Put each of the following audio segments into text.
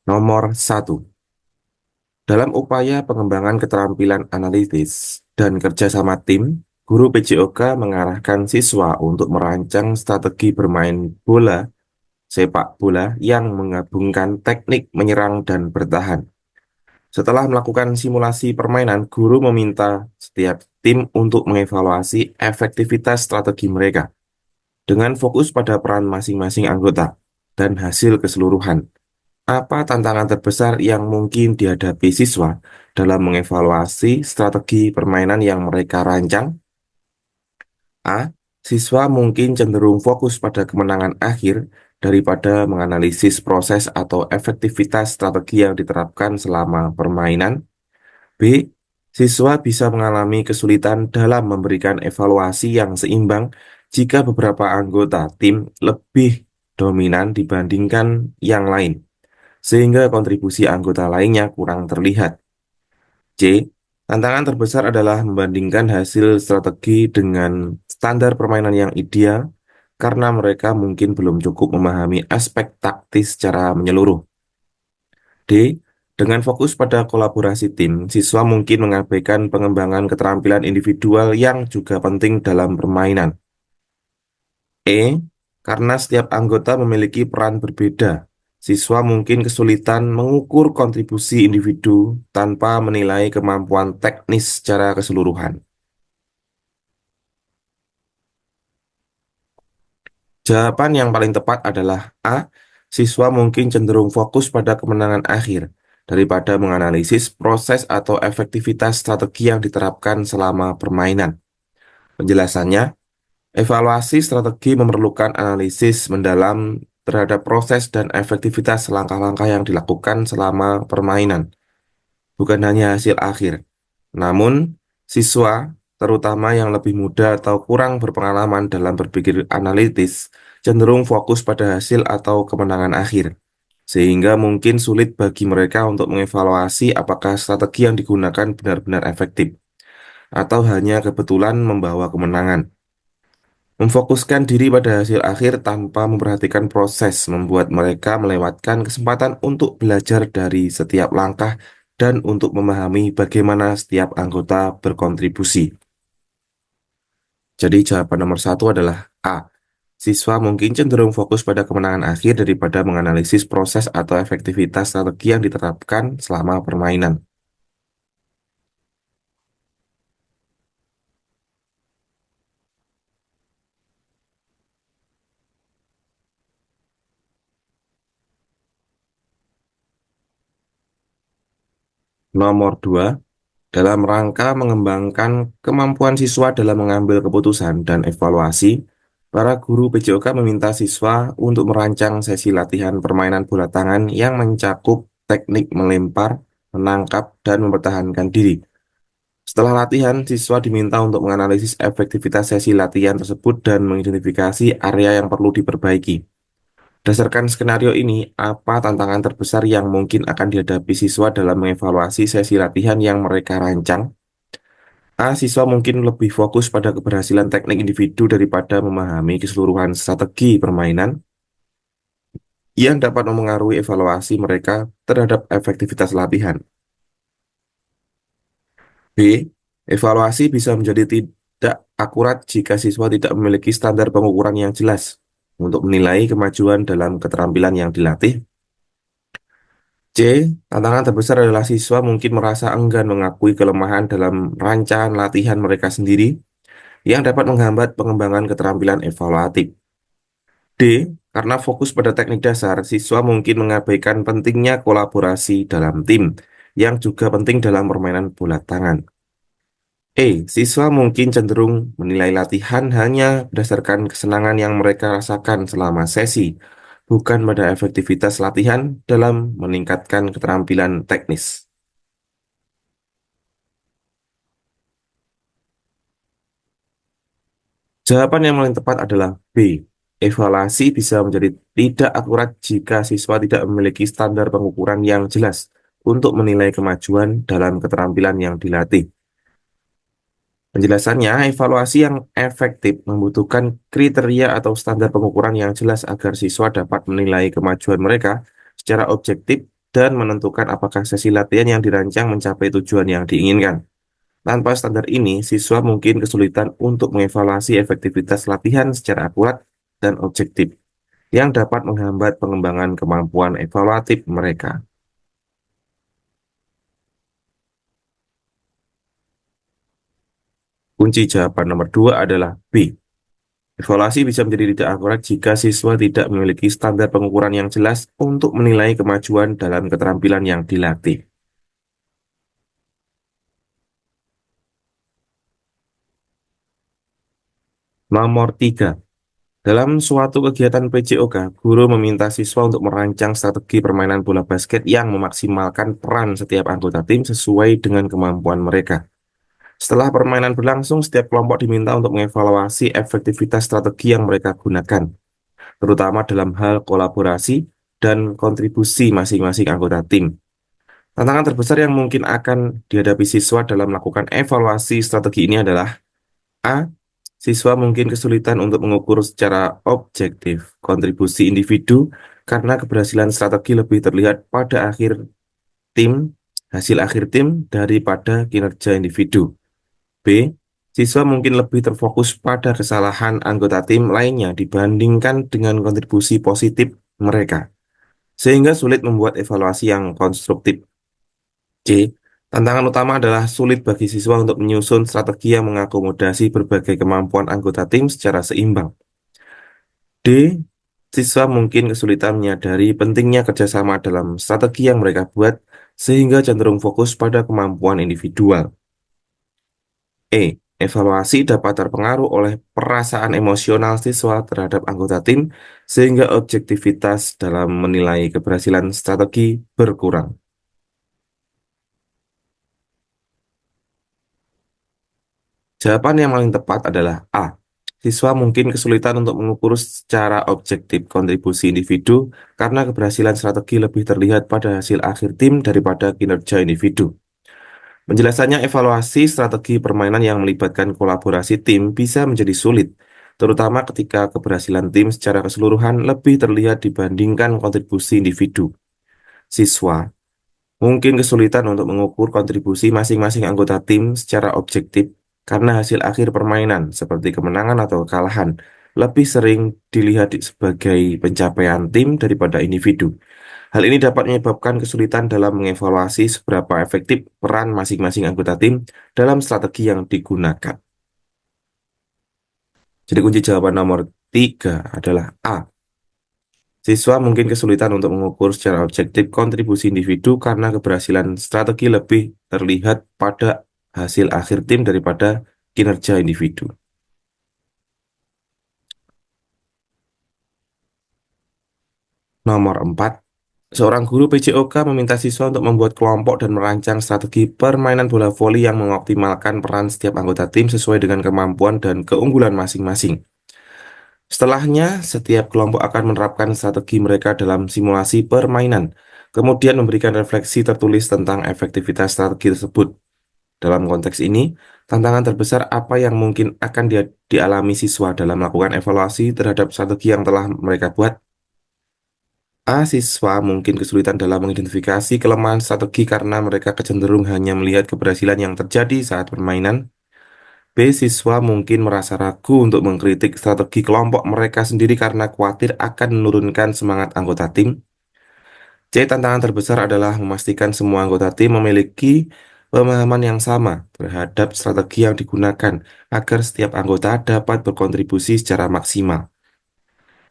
Nomor satu, dalam upaya pengembangan keterampilan analitis dan kerjasama tim, guru PJOK mengarahkan siswa untuk merancang strategi bermain bola sepak bola yang menggabungkan teknik menyerang dan bertahan. Setelah melakukan simulasi permainan, guru meminta setiap tim untuk mengevaluasi efektivitas strategi mereka dengan fokus pada peran masing-masing anggota dan hasil keseluruhan. Apa tantangan terbesar yang mungkin dihadapi siswa dalam mengevaluasi strategi permainan yang mereka rancang? A. Siswa mungkin cenderung fokus pada kemenangan akhir daripada menganalisis proses atau efektivitas strategi yang diterapkan selama permainan. B. Siswa bisa mengalami kesulitan dalam memberikan evaluasi yang seimbang jika beberapa anggota tim lebih dominan dibandingkan yang lain, sehingga kontribusi anggota lainnya kurang terlihat. C. Tantangan terbesar adalah membandingkan hasil strategi dengan standar permainan yang ideal karena mereka mungkin belum cukup memahami aspek taktis secara menyeluruh. D. Dengan fokus pada kolaborasi tim, siswa mungkin mengabaikan pengembangan keterampilan individual yang juga penting dalam permainan. E. Karena setiap anggota memiliki peran berbeda, siswa mungkin kesulitan mengukur kontribusi individu tanpa menilai kemampuan teknis secara keseluruhan. Jawaban yang paling tepat adalah A. Siswa mungkin cenderung fokus pada kemenangan akhir daripada menganalisis proses atau efektivitas strategi yang diterapkan selama permainan. Penjelasannya, evaluasi strategi memerlukan analisis mendalam terhadap proses dan efektivitas langkah-langkah yang dilakukan selama permainan, bukan hanya hasil akhir. Namun, siswa, terutama yang lebih muda atau kurang berpengalaman dalam berpikir analitis, cenderung fokus pada hasil atau kemenangan akhir, sehingga mungkin sulit bagi mereka untuk mengevaluasi apakah strategi yang digunakan benar-benar efektif, atau hanya kebetulan membawa kemenangan. Memfokuskan diri pada hasil akhir tanpa memperhatikan proses membuat mereka melewatkan kesempatan untuk belajar dari setiap langkah dan untuk memahami bagaimana setiap anggota berkontribusi. Jadi jawaban nomor satu adalah A. Siswa mungkin cenderung fokus pada kemenangan akhir daripada menganalisis proses atau efektivitas strategi yang diterapkan selama permainan. Nomor 2. Dalam rangka mengembangkan kemampuan siswa dalam mengambil keputusan dan evaluasi, para guru PJOK meminta siswa untuk merancang sesi latihan permainan bola tangan yang mencakup teknik melempar, menangkap, dan mempertahankan diri. Setelah latihan, siswa diminta untuk menganalisis efektivitas sesi latihan tersebut dan mengidentifikasi area yang perlu diperbaiki. Berdasarkan skenario ini, apa tantangan terbesar yang mungkin akan dihadapi siswa dalam mengevaluasi sesi latihan yang mereka rancang? A. Siswa mungkin lebih fokus pada keberhasilan teknik individu daripada memahami keseluruhan strategi permainan yang dapat memengaruhi evaluasi mereka terhadap efektivitas latihan. B. Evaluasi bisa menjadi tidak akurat jika siswa tidak memiliki standar pengukuran yang jelas untuk menilai kemajuan dalam keterampilan yang dilatih. C. Tantangan terbesar adalah siswa mungkin merasa enggan mengakui kelemahan dalam rancangan latihan mereka sendiri yang dapat menghambat pengembangan keterampilan evaluatif. D. Karena fokus pada teknik dasar, siswa mungkin mengabaikan pentingnya kolaborasi dalam tim, yang juga penting dalam permainan bola tangan. E. Siswa mungkin cenderung menilai latihan hanya berdasarkan kesenangan yang mereka rasakan selama sesi, bukan pada efektivitas latihan dalam meningkatkan keterampilan teknis. Jawaban yang paling tepat adalah B. Evaluasi bisa menjadi tidak akurat jika siswa tidak memiliki standar pengukuran yang jelas untuk menilai kemajuan dalam keterampilan yang dilatih. Penjelasannya, evaluasi yang efektif membutuhkan kriteria atau standar pengukuran yang jelas agar siswa dapat menilai kemajuan mereka secara objektif dan menentukan apakah sesi latihan yang dirancang mencapai tujuan yang diinginkan. Tanpa standar ini, siswa mungkin kesulitan untuk mengevaluasi efektivitas latihan secara akurat dan objektif, yang dapat menghambat pengembangan kemampuan evaluatif mereka. Kunci jawaban nomor 2 adalah B. Evaluasi bisa menjadi tidak akurat jika siswa tidak memiliki standar pengukuran yang jelas untuk menilai kemajuan dalam keterampilan yang dilatih. Nomor 3. Dalam suatu kegiatan PJOK, guru meminta siswa untuk merancang strategi permainan bola basket yang memaksimalkan peran setiap anggota tim sesuai dengan kemampuan mereka. Setelah permainan berlangsung, setiap kelompok diminta untuk mengevaluasi efektivitas strategi yang mereka gunakan, terutama dalam hal kolaborasi dan kontribusi masing-masing anggota tim. Tantangan terbesar yang mungkin akan dihadapi siswa dalam melakukan evaluasi strategi ini adalah A. Siswa mungkin kesulitan untuk mengukur secara objektif kontribusi individu karena keberhasilan strategi lebih terlihat pada hasil akhir tim daripada kinerja individu. B. Siswa mungkin lebih terfokus pada kesalahan anggota tim lainnya dibandingkan dengan kontribusi positif mereka, sehingga sulit membuat evaluasi yang konstruktif. C. Tantangan utama adalah sulit bagi siswa untuk menyusun strategi yang mengakomodasi berbagai kemampuan anggota tim secara seimbang. D. Siswa mungkin kesulitan menyadari pentingnya kerjasama dalam strategi yang mereka buat, sehingga cenderung fokus pada kemampuan individual. E. Evaluasi dapat terpengaruh oleh perasaan emosional siswa terhadap anggota tim, sehingga objektivitas dalam menilai keberhasilan strategi berkurang. Jawaban yang paling tepat adalah A. Siswa mungkin kesulitan untuk mengukur secara objektif kontribusi individu karena keberhasilan strategi lebih terlihat pada hasil akhir tim daripada kinerja individu. Penjelasannya, evaluasi strategi permainan yang melibatkan kolaborasi tim bisa menjadi sulit, terutama ketika keberhasilan tim secara keseluruhan lebih terlihat dibandingkan kontribusi individu. Siswa mungkin kesulitan untuk mengukur kontribusi masing-masing anggota tim secara objektif karena hasil akhir permainan, seperti kemenangan atau kekalahan, lebih sering dilihat sebagai pencapaian tim daripada individu. Hal ini dapat menyebabkan kesulitan dalam mengevaluasi seberapa efektif peran masing-masing anggota tim dalam strategi yang digunakan. Jadi kunci jawaban nomor 3 adalah A. Siswa mungkin kesulitan untuk mengukur secara objektif kontribusi individu karena keberhasilan strategi lebih terlihat pada hasil akhir tim daripada kinerja individu. Nomor 4. Seorang guru PJOK meminta siswa untuk membuat kelompok dan merancang strategi permainan bola voli yang mengoptimalkan peran setiap anggota tim sesuai dengan kemampuan dan keunggulan masing-masing. Setelahnya, setiap kelompok akan menerapkan strategi mereka dalam simulasi permainan, kemudian memberikan refleksi tertulis tentang efektivitas strategi tersebut. Dalam konteks ini, tantangan terbesar apa yang mungkin akan dialami siswa dalam melakukan evaluasi terhadap strategi yang telah mereka buat? A. Siswa mungkin kesulitan dalam mengidentifikasi kelemahan strategi karena mereka kecenderung hanya melihat keberhasilan yang terjadi saat permainan. B. Siswa mungkin merasa ragu untuk mengkritik strategi kelompok mereka sendiri karena khawatir akan menurunkan semangat anggota tim. C. Tantangan terbesar adalah memastikan semua anggota tim memiliki pemahaman yang sama terhadap strategi yang digunakan agar setiap anggota dapat berkontribusi secara maksimal.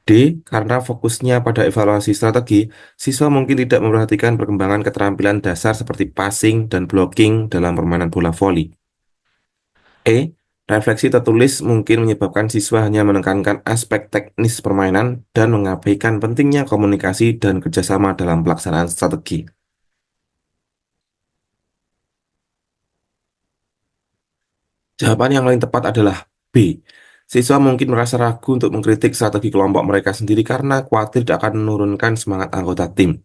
D. Karena fokusnya pada evaluasi strategi, siswa mungkin tidak memperhatikan perkembangan keterampilan dasar seperti passing dan blocking dalam permainan bola voli. E. Refleksi tertulis mungkin menyebabkan siswa hanya menekankan aspek teknis permainan dan mengabaikan pentingnya komunikasi dan kerjasama dalam pelaksanaan strategi. Jawaban yang paling tepat adalah B. Siswa mungkin merasa ragu untuk mengkritik strategi kelompok mereka sendiri karena khawatir tidak akan menurunkan semangat anggota tim.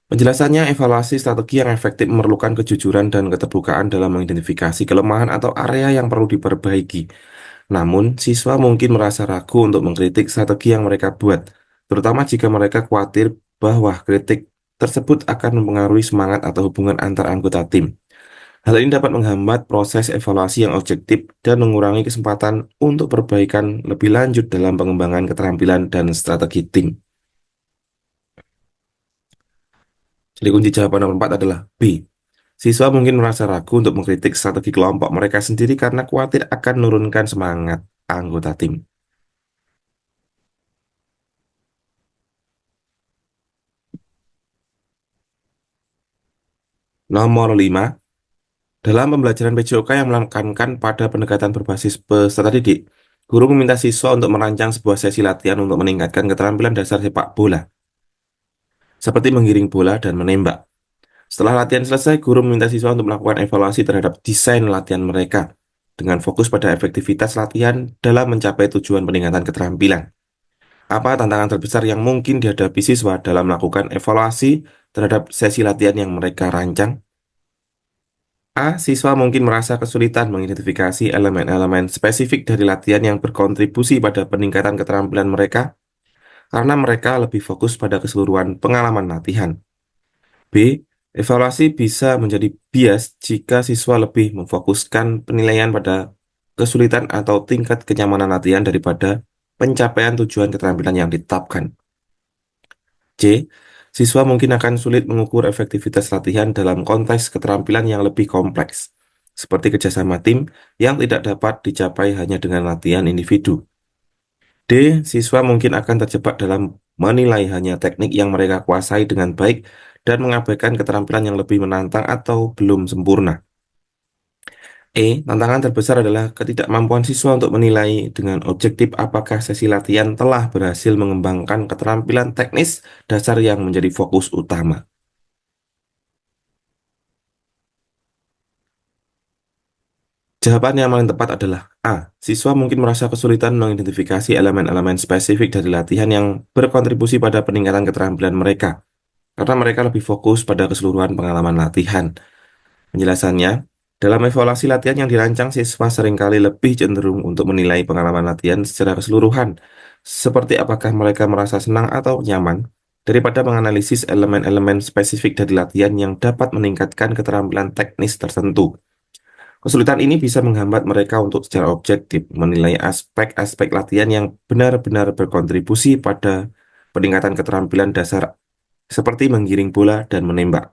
Penjelasannya, evaluasi strategi yang efektif memerlukan kejujuran dan keterbukaan dalam mengidentifikasi kelemahan atau area yang perlu diperbaiki. Namun, siswa mungkin merasa ragu untuk mengkritik strategi yang mereka buat, terutama jika mereka khawatir bahwa kritik tersebut akan mempengaruhi semangat atau hubungan antar anggota tim. Hal ini dapat menghambat proses evaluasi yang objektif dan mengurangi kesempatan untuk perbaikan lebih lanjut dalam pengembangan keterampilan dan strategi tim. Jadi kunci jawaban nomor 4 adalah B. Siswa mungkin merasa ragu untuk mengkritik strategi kelompok mereka sendiri karena khawatir akan menurunkan semangat anggota tim. Nomor 5, dalam pembelajaran PJOK yang menekankan pada pendekatan berbasis peserta didik, guru meminta siswa untuk merancang sebuah sesi latihan untuk meningkatkan keterampilan dasar sepak bola, seperti menggiring bola dan menembak. Setelah latihan selesai, guru meminta siswa untuk melakukan evaluasi terhadap desain latihan mereka, dengan fokus pada efektivitas latihan dalam mencapai tujuan peningkatan keterampilan. Apa tantangan terbesar yang mungkin dihadapi siswa dalam melakukan evaluasi terhadap sesi latihan yang mereka rancang? A. Siswa mungkin merasa kesulitan mengidentifikasi elemen-elemen spesifik dari latihan yang berkontribusi pada peningkatan keterampilan mereka karena mereka lebih fokus pada keseluruhan pengalaman latihan. B. Evaluasi bisa menjadi bias jika siswa lebih memfokuskan penilaian pada kesulitan atau tingkat kenyamanan latihan daripada pencapaian tujuan keterampilan yang ditetapkan. C. Siswa mungkin akan sulit mengukur efektivitas latihan dalam konteks keterampilan yang lebih kompleks, seperti kerjasama tim yang tidak dapat dicapai hanya dengan latihan individu. D. Siswa mungkin akan terjebak dalam menilai hanya teknik yang mereka kuasai dengan baik dan mengabaikan keterampilan yang lebih menantang atau belum sempurna. Tantangan terbesar adalah ketidakmampuan siswa untuk menilai dengan objektif apakah sesi latihan telah berhasil mengembangkan keterampilan teknis dasar yang menjadi fokus utama. Jawaban yang paling tepat adalah A. Siswa mungkin merasa kesulitan mengidentifikasi elemen-elemen spesifik dari latihan yang berkontribusi pada peningkatan keterampilan mereka, karena mereka lebih fokus pada keseluruhan pengalaman latihan. Penjelasannya, dalam evaluasi latihan yang dirancang, siswa seringkali lebih cenderung untuk menilai pengalaman latihan secara keseluruhan, seperti apakah mereka merasa senang atau nyaman, daripada menganalisis elemen-elemen spesifik dari latihan yang dapat meningkatkan keterampilan teknis tertentu. Kesulitan ini bisa menghambat mereka untuk secara objektif menilai aspek-aspek latihan yang benar-benar berkontribusi pada peningkatan keterampilan dasar seperti menggiring bola dan menembak.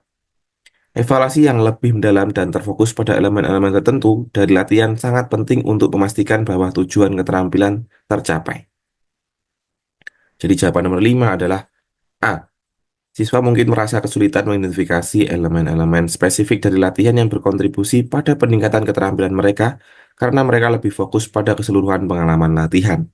Evaluasi yang lebih mendalam dan terfokus pada elemen-elemen tertentu dari latihan sangat penting untuk memastikan bahwa tujuan keterampilan tercapai. Jadi jawaban nomor 5 adalah A. Siswa mungkin merasa kesulitan mengidentifikasi elemen-elemen spesifik dari latihan yang berkontribusi pada peningkatan keterampilan mereka karena mereka lebih fokus pada keseluruhan pengalaman latihan.